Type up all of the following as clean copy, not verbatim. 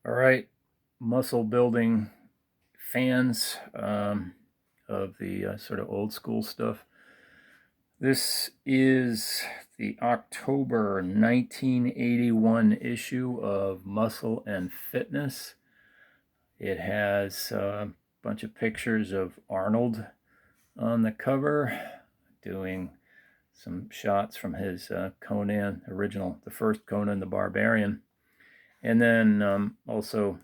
All right, muscle building fans of the sort of old school stuff. This is the October 1981 issue of Muscle and Fitness. It has a bunch of pictures of Arnold on the cover doing some shots from his Conan original, the first Conan the Barbarian. And then also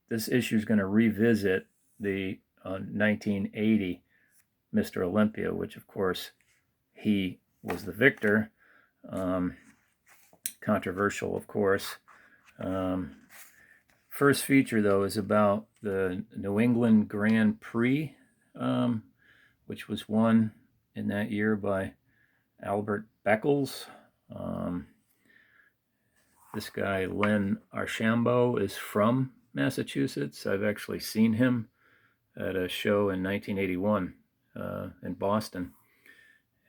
this issue is going to revisit the 1980 Mr. Olympia, which of course he was the victor. Controversial, of course. First feature, though, is about the New England Grand Prix, which was won in that year by Albert Beckles. This guy, Len Archambault, is from Massachusetts. I've actually seen him at a show in 1981 in Boston.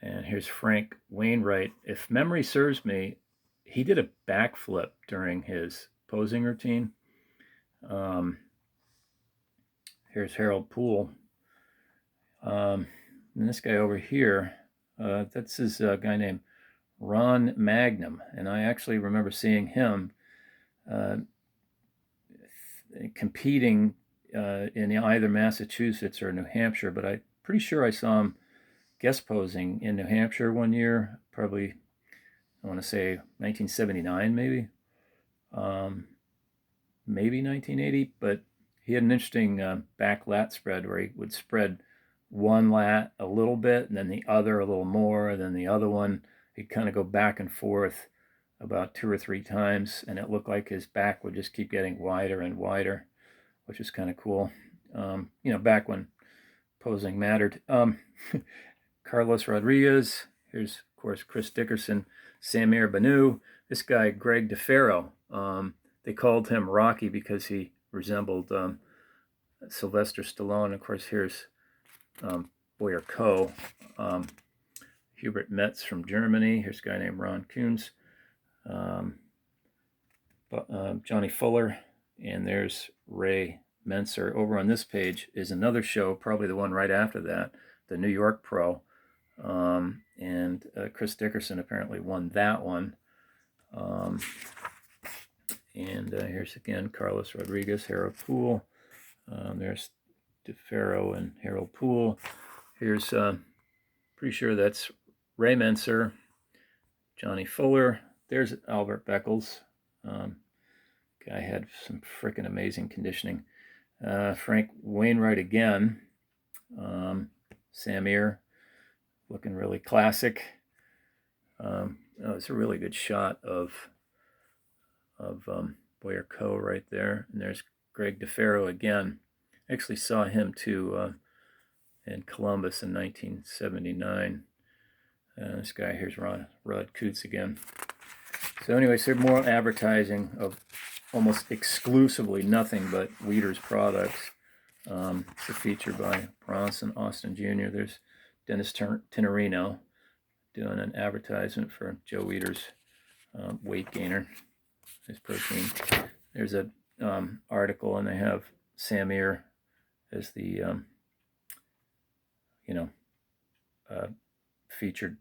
And here's Frank Wainwright. If memory serves me, he did a backflip during his posing routine. Here's Harold Poole. And this guy over here, that's his guy named Ron Magnum. And I actually remember seeing him competing in either Massachusetts or New Hampshire, but I'm pretty sure I saw him guest posing in New Hampshire one year, probably, I want to say 1979 maybe, maybe 1980, but he had an interesting back lat spread where he would spread one lat a little bit and then the other a little more, and then the other one. He'd kind of go back and forth about 2 or 3 times, and it looked like his back would just keep getting wider and wider, which is kind of cool. Back when posing mattered. Carlos Rodriguez. Here's, of course, Chris Dickerson, Samir Banu. This guy, Greg DeFaro. They called him Rocky because he resembled Sylvester Stallone. Of course, here's Boyer Coe. Hubert Metz from Germany. Here's a guy named Ron Coons. Johnny Fuller. And there's Ray Menser. Over on this page is another show, probably the one right after that, the New York Pro. And Chris Dickerson apparently won that one. Here's again Carlos Rodriguez, Harold Poole. There's DeFaro and Harold Poole. Here's, pretty sure that's Ray Menser, Johnny Fuller. There's Albert Beckles. Guy had some freaking amazing conditioning. Frank Wainwright again. Samir, looking really classic. It's a really good shot of Boyer Coe right there. And there's Greg DeFaro again. I actually saw him too in Columbus in 1979. This guy here's Rod Coots again. So anyways, there's more advertising of almost exclusively nothing but Weider's products. It's a feature by Bronson Austin Jr. There's Dennis Tenorino doing an advertisement for Joe Weider's weight gainer, his protein. There's a article, and they have Samir as the featured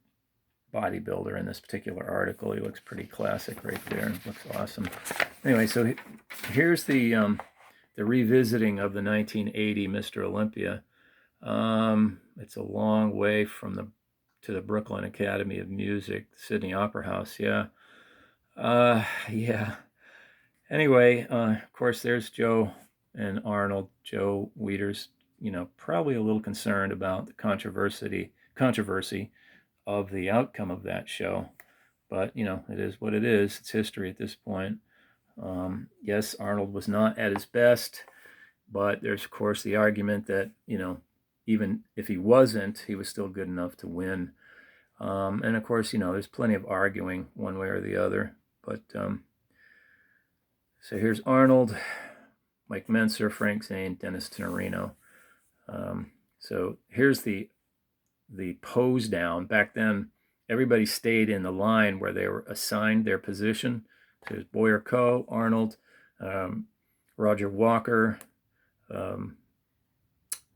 bodybuilder in this particular article. He looks pretty classic right there. Looks awesome. Anyway, so here's the revisiting of the 1980 Mr. Olympia. It's a long way from to the Brooklyn Academy of Music, Sydney Opera House. Yeah. Anyway, of course, there's Joe and Arnold. Joe Weider's, probably a little concerned about the controversy of the outcome of that show. But, it is what it is. It's history at this point. Yes, Arnold was not at his best, but there's, of course, the argument that, even if he wasn't, he was still good enough to win. And, of course, there's plenty of arguing one way or the other. But so here's Arnold, Mike Menser, Frank Zane, Dennis Tenorino. So here's the pose down. Back then, everybody stayed in the line where they were assigned their position. So there's Boyer Coe, Arnold, Roger Walker, um,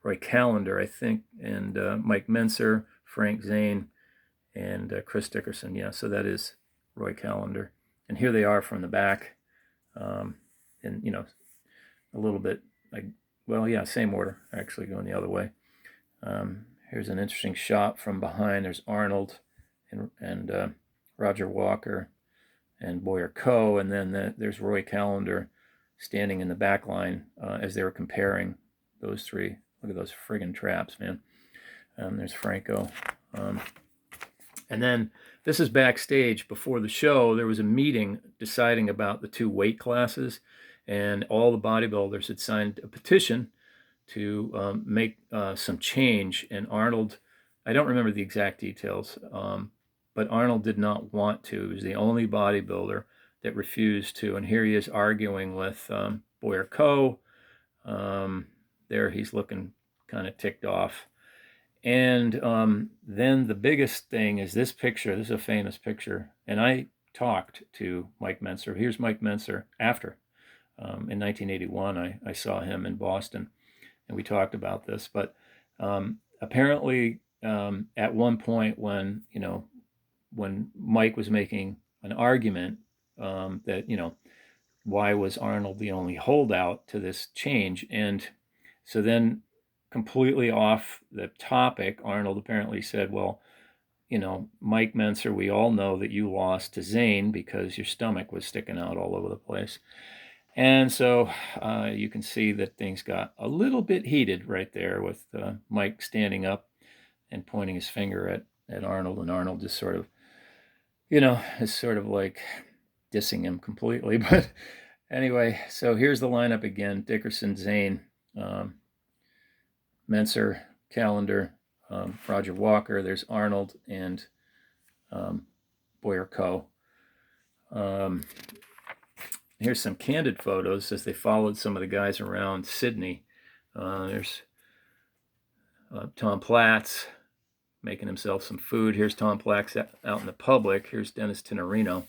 Roy Callender, I think, and Mike Menser, Frank Zane, and Chris Dickerson. Yeah, so that is Roy Callender. And here they are from the back. And, a little bit like, well, yeah, same order, actually going the other way. Here's an interesting shot from behind. There's Arnold and Roger Walker and Boyer Coe, and then there's Roy Callender standing in the back line as they were comparing those three. Look at those friggin' traps, man. There's Franco. And then this is backstage before the show. There was a meeting deciding about the two weight classes, and all the bodybuilders had signed a petition to make some change. And Arnold, I don't remember the exact details, but Arnold did not want to. He was the only bodybuilder that refused to. And here he is arguing with Boyer Coe. There he's looking kind of ticked off. And then the biggest thing is this picture. This is a famous picture. And I talked to Mike Menser. Here's Mike Menser after. In 1981, I saw him in Boston, and we talked about this. But apparently, at one point when Mike was making an argument that why was Arnold the only holdout to this change, and so then completely off the topic, Arnold apparently said, well, Mike Menser, we all know that you lost to Zane because your stomach was sticking out all over the place. And so you can see that things got a little bit heated right there with Mike standing up and pointing his finger at Arnold, and Arnold just sort of, is sort of like dissing him completely. But anyway, so here's the lineup again. Dickerson, Zane, Menser, Callender, Roger Walker. There's Arnold and Boyer Coe. Here's some candid photos as they followed some of the guys around Sydney. There's Tom Platz making himself some food. Here's Tom Platz out in the public. Here's Dennis Tenorino.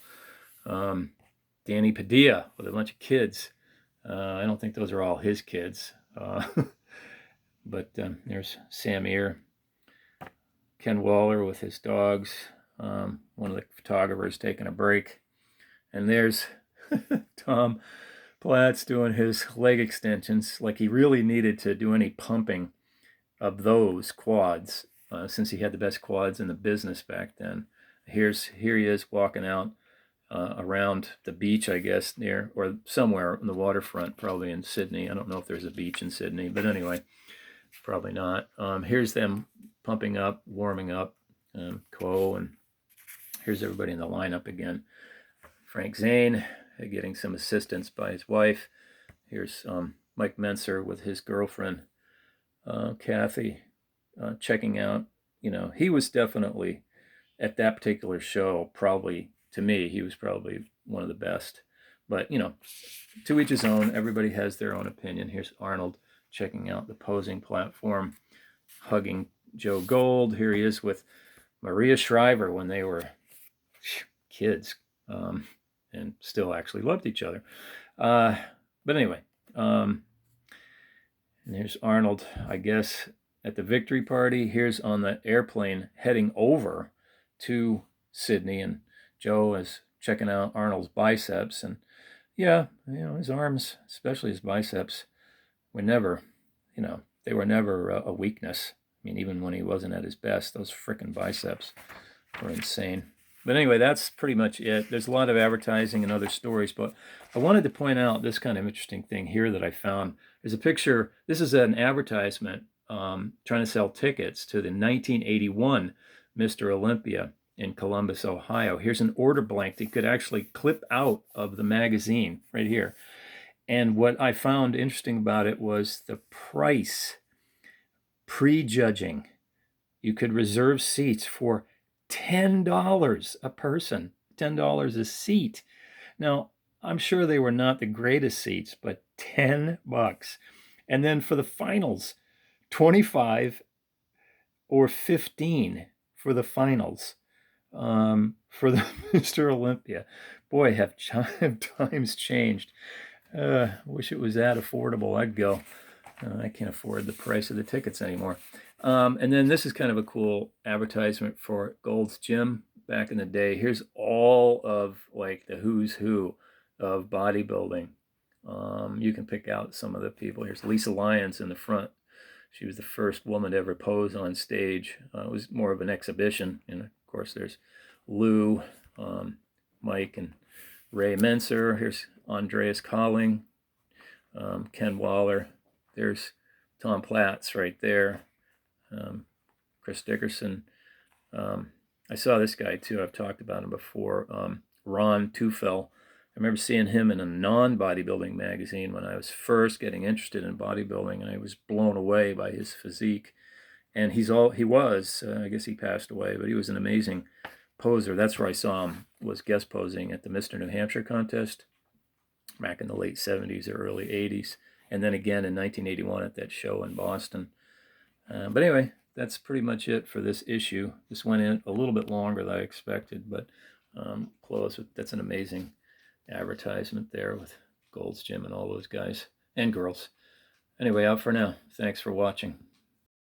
Danny Padilla with a bunch of kids. I don't think those are all his kids. But there's Sam Ear. Ken Waller with his dogs. One of the photographers taking a break. And there's Tom Platz doing his leg extensions like he really needed to do any pumping of those quads since he had the best quads in the business back then. Here he is walking out around the beach, I guess, near or somewhere on the waterfront, probably in Sydney. I don't know if there's a beach in Sydney, but anyway, probably not. Here's them pumping up, warming up, Coe, and here's everybody in the lineup again. Frank Zane getting some assistance by his wife. Here's Mike Menser with his girlfriend, Kathy, checking out. He was definitely, at that particular show, probably, to me, he was probably one of the best. But, to each his own. Everybody has their own opinion. Here's Arnold checking out the posing platform, hugging Joe Gold. Here he is with Maria Shriver when they were kids. And still actually loved each other. But anyway, and here's Arnold, I guess, at the victory party. Here's on the airplane heading over to Sydney, and Joe is checking out Arnold's biceps. And yeah, his arms, especially his biceps, were never, they were never a weakness. I mean, even when he wasn't at his best, those frickin' biceps were insane. But anyway, that's pretty much it. There's a lot of advertising and other stories, but I wanted to point out this kind of interesting thing here that I found. There's a picture. This is an advertisement trying to sell tickets to the 1981 Mr. Olympia in Columbus, Ohio. Here's an order blank that you could actually clip out of the magazine right here. And what I found interesting about it was the price. Prejudging. You could reserve seats for $10 a person, $10 a seat. Now, I'm sure they were not the greatest seats, but $10. And then for the finals, 25 or 15 for the finals for the Mr. Olympia. Boy, have times changed. Wish it was that affordable. I'd go. I can't afford the price of the tickets anymore. And then this is kind of a cool advertisement for Gold's Gym back in the day. Here's all of like the who's who of bodybuilding. You can pick out some of the people. Here's Lisa Lyons in the front. She was the first woman to ever pose on stage. It was more of an exhibition. And of course, there's Lou, Mike, and Ray Menser. Here's Andreas Colling, Ken Waller. There's Tom Platz right there. Chris Dickerson. I saw this guy too. I've talked about him before. Ron Tufel. I remember seeing him in a non-bodybuilding magazine when I was first getting interested in bodybuilding, and I was blown away by his physique. And I guess he passed away, but he was an amazing poser. That's where I saw him, was guest posing at the Mr. New Hampshire contest back in the late 70s or early 80s. And then again in 1981 at that show in Boston. But anyway, that's pretty much it for this issue. This went in a little bit longer than I expected, but that's an amazing advertisement there with Gold's Gym and all those guys and girls. Anyway, out for now. Thanks for watching.